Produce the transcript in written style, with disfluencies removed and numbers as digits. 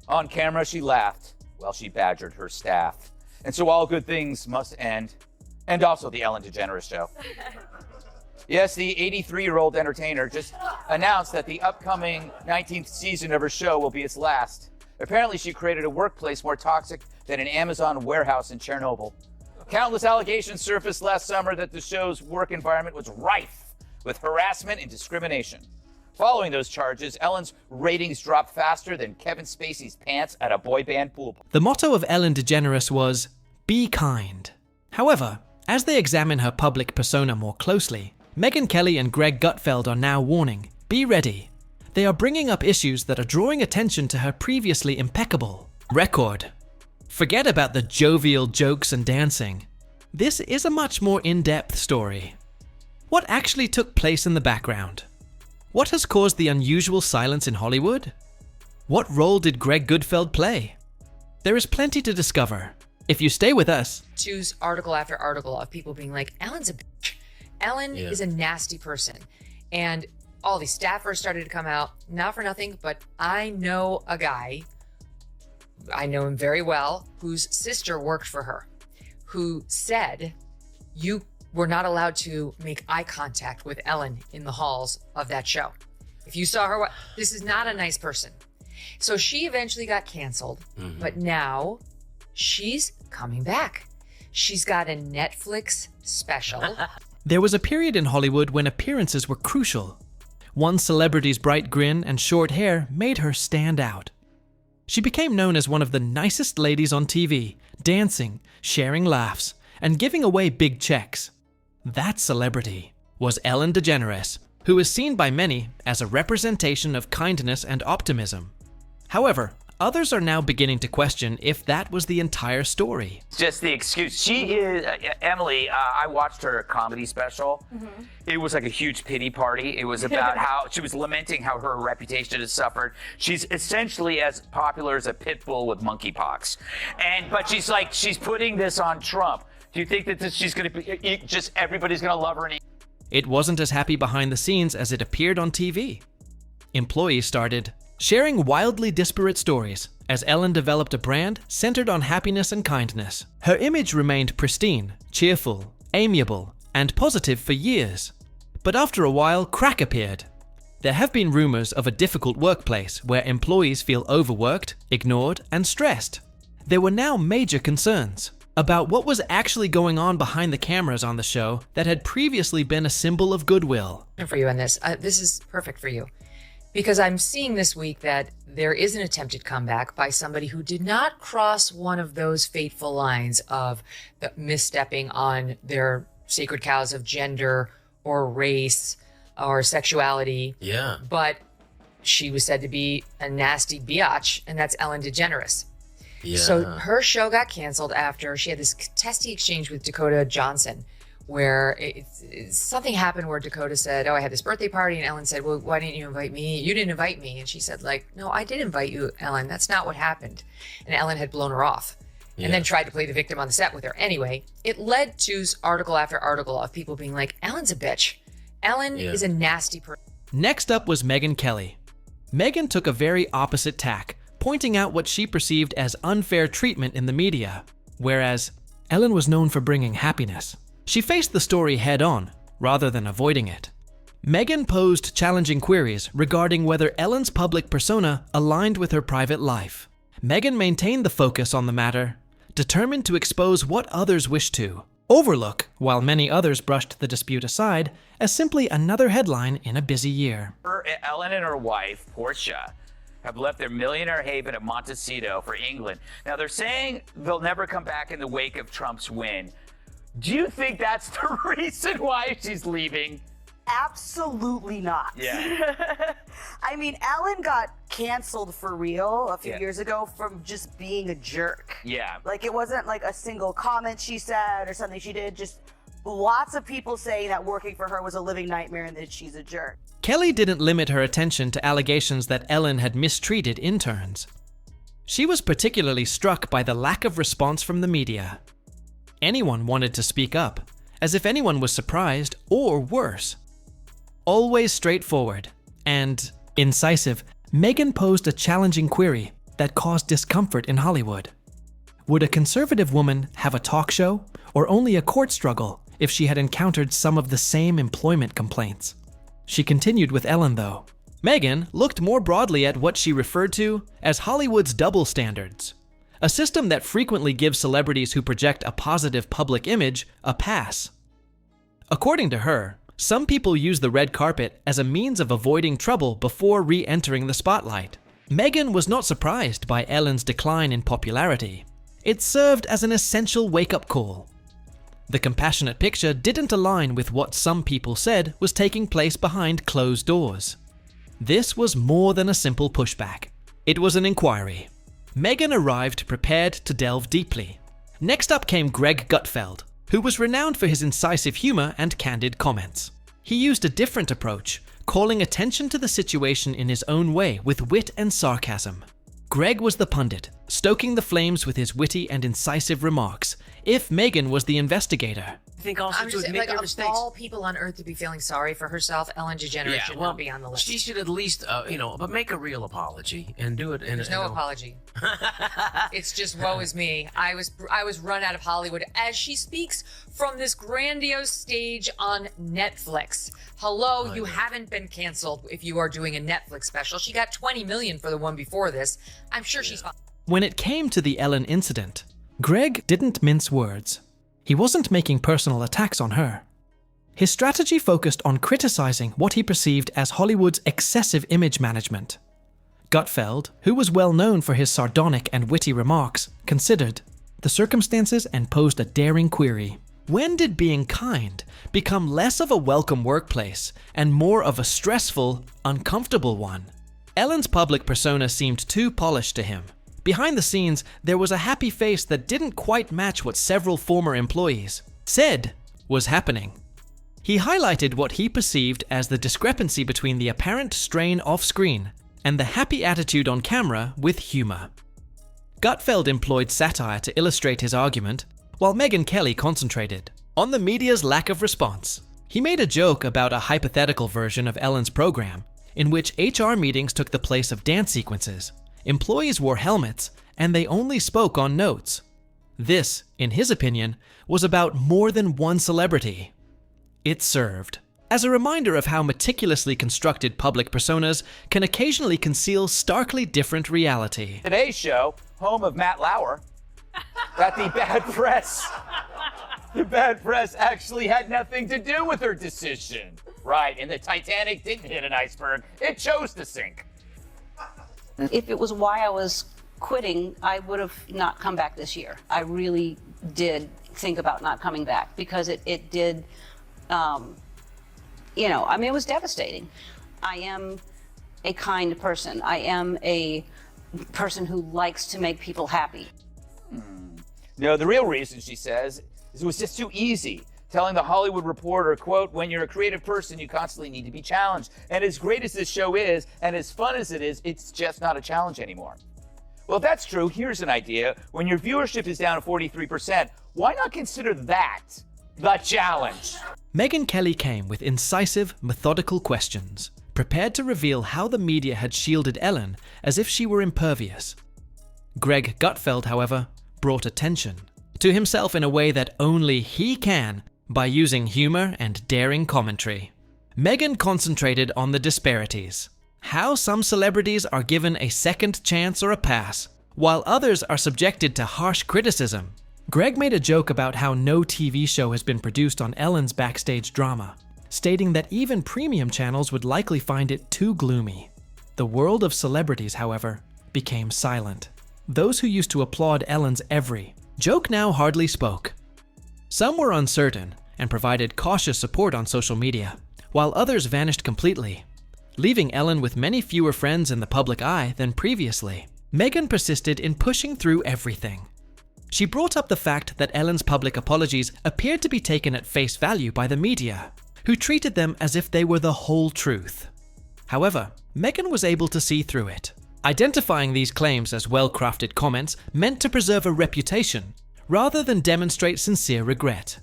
On camera, she laughed while she badgered her staff. And so all good things must end. And also the Ellen DeGeneres show. Yes, the 83-year-old entertainer just announced that the upcoming 19th season of her show will be its last. Apparently, she created a workplace more toxic than an Amazon warehouse in Chernobyl. Countless allegations surfaced last summer that the show's work environment was rife with harassment and discrimination. Following those charges, Ellen's ratings dropped faster than Kevin Spacey's pants at a boy band pool. The motto of Ellen DeGeneres was, "Be kind." However, as they examine her public persona more closely, Megyn Kelly and Greg Gutfeld are now warning, be ready. They are bringing up issues that are drawing attention to her previously impeccable record. Forget about the jovial jokes and dancing. This is a much more in-depth story. What actually took place in the background? What has caused the unusual silence in Hollywood? What role did Greg Gutfeld play? There is plenty to discover. If you stay with us, choose article after article of people being like, Ellen's a bitch. Ellen is a nasty person. And all these staffers started to come out, not for nothing, but I know a guy, I know him very well, whose sister worked for her, who said, you were not allowed to make eye contact with Ellen in the halls of that show. If you saw her, this is not a nice person. So she eventually got canceled, but now she's coming back. She's got a Netflix special. There was a period in Hollywood when appearances were crucial. One celebrity's bright grin and short hair made her stand out. She became known as one of the nicest ladies on TV, dancing, sharing laughs, and giving away big checks. That celebrity was Ellen DeGeneres, who is seen by many as a representation of kindness and optimism. However, others are now beginning to question if that was the entire story. Just the excuse. She is, Emily, I watched her comedy special. It was like a huge pity party. It was about how she was lamenting how her reputation has suffered. She's essentially as popular as a pit bull with monkeypox. But she's putting this on Trump. Do you think that she's going to be, just everybody's going to love her? It wasn't as happy behind the scenes as it appeared on TV. Employees started sharing wildly disparate stories as Ellen developed a brand centered on happiness and kindness. Her image remained pristine, cheerful, amiable, and positive for years. But after a while, crack appeared. There have been rumors of a difficult workplace where employees feel overworked, ignored, and stressed. There were now major concerns about what was actually going on behind the cameras on the show that had previously been a symbol of goodwill. For you on this, this is perfect for you. Because I'm seeing this week that there is an attempted comeback by somebody who did not cross one of those fateful lines of misstepping on their sacred cows of gender or race or sexuality. Yeah. But she was said to be a nasty biatch, and that's Ellen DeGeneres. Yeah. So her show got canceled after she had this testy exchange with Dakota Johnson, where something happened where Dakota said, oh, I had this birthday party, and Ellen said, well, why didn't you invite me? You didn't invite me. And she said, no, I did invite you, Ellen. That's not what happened. And Ellen had blown her off and then tried to play the victim on the set with her. Anyway, it led to article after article of people being like, Ellen's a bitch. Ellen is a nasty person. Next up was Megyn Kelly. Megyn took a very opposite tack, pointing out what she perceived as unfair treatment in the media, whereas Ellen was known for bringing happiness. She faced the story head-on, rather than avoiding it. Megyn posed challenging queries regarding whether Ellen's public persona aligned with her private life. Megyn maintained the focus on the matter, determined to expose what others wished to overlook, while many others brushed the dispute aside as simply another headline in a busy year. Ellen and her wife, Portia, have left their millionaire haven at Montecito for England. Now, they're saying they'll never come back in the wake of Trump's win. Do you think that's the reason why she's leaving? Absolutely not. Yeah. I mean, Ellen got canceled for real a few years ago from just being a jerk. Yeah. Like, it wasn't like a single comment she said or something she did. Just lots of people saying that working for her was a living nightmare and that she's a jerk. Kelly didn't limit her attention to allegations that Ellen had mistreated interns. She was particularly struck by the lack of response from the media. Anyone wanted to speak up, as if anyone was surprised or worse. Always straightforward and incisive, Megyn posed a challenging query that caused discomfort in Hollywood. Would a conservative woman have a talk show or only a court struggle if she had encountered some of the same employment complaints? She continued with Ellen, though. Megyn looked more broadly at what she referred to as Hollywood's double standards, a system that frequently gives celebrities who project a positive public image a pass. According to her, some people use the red carpet as a means of avoiding trouble before re-entering the spotlight. Megyn was not surprised by Ellen's decline in popularity. It served as an essential wake-up call. The compassionate picture didn't align with what some people said was taking place behind closed doors. This was more than a simple pushback. It was an inquiry. Megyn arrived prepared to delve deeply. Next up came Greg Gutfeld, who was renowned for his incisive humor and candid comments. He used a different approach, calling attention to the situation in his own way with wit and sarcasm. Greg was the pundit, stoking the flames with his witty and incisive remarks, if Megyn was the investigator. I think also I'm to just admit like, their of mistakes. all people on earth to be feeling sorry for herself, Ellen DeGeneres should not be on the list. She should at least, but make a real apology and do it. There's no apology. It's just woe is me. I was run out of Hollywood as she speaks from this grandiose stage on Netflix. Hello, you haven't been canceled if you are doing a Netflix special. She got $20 million for the one before this. I'm sure she's fine. When it came to the Ellen incident, Greg didn't mince words. He wasn't making personal attacks on her. His strategy focused on criticizing what he perceived as Hollywood's excessive image management. Gutfeld, who was well known for his sardonic and witty remarks, considered the circumstances and posed a daring query. When did being kind become less of a welcome workplace and more of a stressful, uncomfortable one? Ellen's public persona seemed too polished to him. Behind the scenes, there was a happy face that didn't quite match what several former employees said was happening. He highlighted what he perceived as the discrepancy between the apparent strain off-screen and the happy attitude on camera with humor. Gutfeld employed satire to illustrate his argument, while Megyn Kelly concentrated on the media's lack of response. He made a joke about a hypothetical version of Ellen's program, in which HR meetings took the place of dance sequences. Employees wore helmets, and they only spoke on notes. This, in his opinion, was about more than one celebrity. It served as a reminder of how meticulously constructed public personas can occasionally conceal starkly different reality. Today's show, home of Matt Lauer, that the bad press actually had nothing to do with her decision. Right, and the Titanic didn't hit an iceberg, it chose to sink. If it was why I was quitting, I would have not come back this year. I really did think about not coming back because it did, it was devastating. I am a kind person. I am a person who likes to make people happy. No, the real reason, she says, is it was just too easy. Telling the Hollywood Reporter, quote, when you're a creative person, you constantly need to be challenged. And as great as this show is, and as fun as it is, it's just not a challenge anymore. Well, if that's true, here's an idea. When your viewership is down to 43%, why not consider that the challenge? Megyn Kelly came with incisive, methodical questions, prepared to reveal how the media had shielded Ellen as if she were impervious. Greg Gutfeld, however, brought attention to himself in a way that only he can, by using humor and daring commentary. Megyn concentrated on the disparities. How some celebrities are given a second chance or a pass, while others are subjected to harsh criticism. Greg made a joke about how no TV show has been produced on Ellen's backstage drama, stating that even premium channels would likely find it too gloomy. The world of celebrities, however, became silent. Those who used to applaud Ellen's every joke now hardly spoke. Some were uncertain and provided cautious support on social media, while others vanished completely, leaving Ellen with many fewer friends in the public eye than previously. Megyn persisted in pushing through everything. She brought up the fact that Ellen's public apologies appeared to be taken at face value by the media, who treated them as if they were the whole truth. However, Megyn was able to see through it. Identifying these claims as well-crafted comments meant to preserve a reputation, rather than demonstrate sincere regret.